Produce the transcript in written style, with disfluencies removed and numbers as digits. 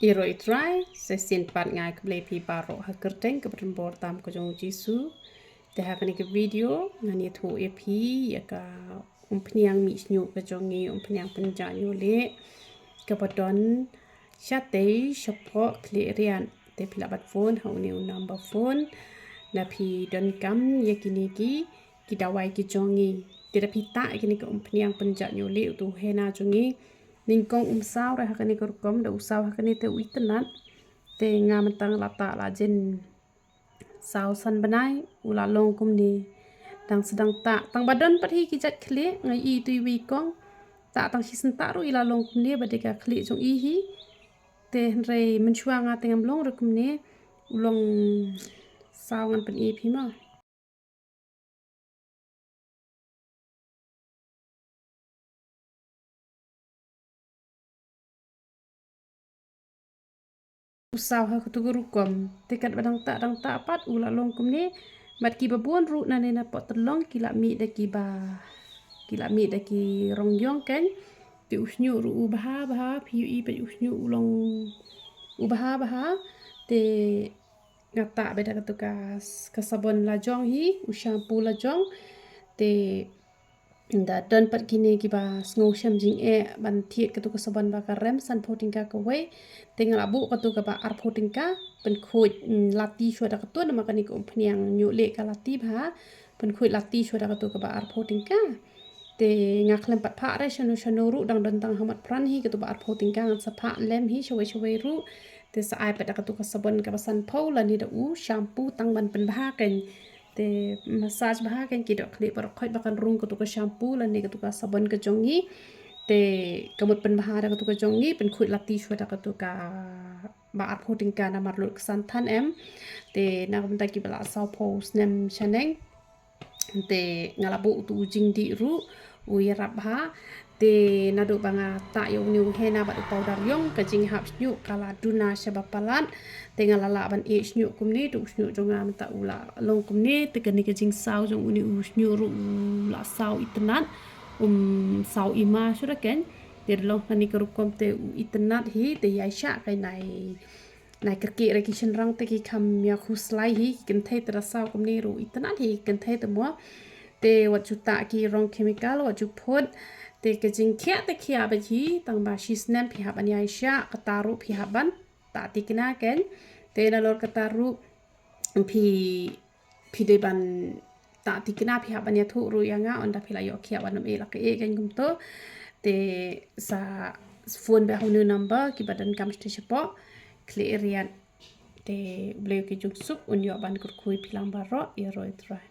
Iroi try sesin pat ngai keblei pi baro ha kerteng ke berembor tam ko jong jisu te ha kani ke video ngani thu e pi ya ka umpniang mi snyu ke jongi umpniang penja nyu le ke bodon chate shopo klerian te pila bat phone ha uni number phone na pi don kam ye kini ki dawai ki jongi te pi ta kini ke umpniang penja nyu le tu hena jongi ningkong sao ra hakani korkom da usau hakani te uitenat te nga mentang lata la jen sao san banai ula long kum ni tang sedang tak tang badan pat hi ki jat khle ngai i tu wi kong ta tang hisen ta ru ila long kum ni badika khle jong i hi te re menchua nga tengam long ru kum ni ulong sao ngan pen i phi ma usau ha tu guru kom tekat badang ta pat ula long kum ni mat ki babon ru na ne na pot telong kila mi de ki rong yong ken ti usnyu ru baha phi i pe usnyu ulong baha te ngata beda katukas ka sabon la jong hi u shampoo la jong te da don pat kini ki ba sngo sham jing e ban thiet katu ka saban ba ka rem san photing ka ko we tengal abu katu ka ba ar photing ka pen khoj lati shwa da katu na makani ko phniang nyu le ka lati ba pen khoj lati shwa da katu ka ba ar photing ka te ngak lem pat pha re shano ru dang don tang hamat pran hi katu ba ar photing ka ngan sa pha lem hi shwe ru te sa ai pat katu ka saban ka ba san pho la ni da u shampoo tang ban pen ba ken te massage bah kan ki dok kli par khoi bakan rung ko to ka shampoo la ni ko to ka sabon ka jongi te kamut pen bah da ko to ka jongi pen khut lati shwa da ko to ka ba ar photing ka na mar lu san than em te na ko ta ki bala sa post nem chaneng te ngala bu tu jing di ru u yarap ha te na do banga ta yo ni hena ba powder yong ka jing hap nyu kala duna shabapalan tenga lala ban e snyu kumni tu snyu jonga mata ula long kumni te kani ka jing sao jong uni u snyu ru la sao itnat sao ima sura ken te long kani ka rukom te itnat hi te yai sha kai nai kerki re ki rang te ki kham ya khu slai hi ken the tra sao kumni ru itnat hi ken the te mo te wat chu ta ki rong chemical wat chu phot te ke jing khia te khia ba hi tang ba shi snam phi ha ban yai sha kataru phi ha ban ta tikna ken te na lor kataru phi de ban ta tikna phi ha ban ya thu ru ya nga onda phi la yo khia ban e la ke e ken kum to te sa phone ba honu number ki badan kam ste chepo klerian te bleu ki juk sup un yo ban kur khui philang baro ya roi try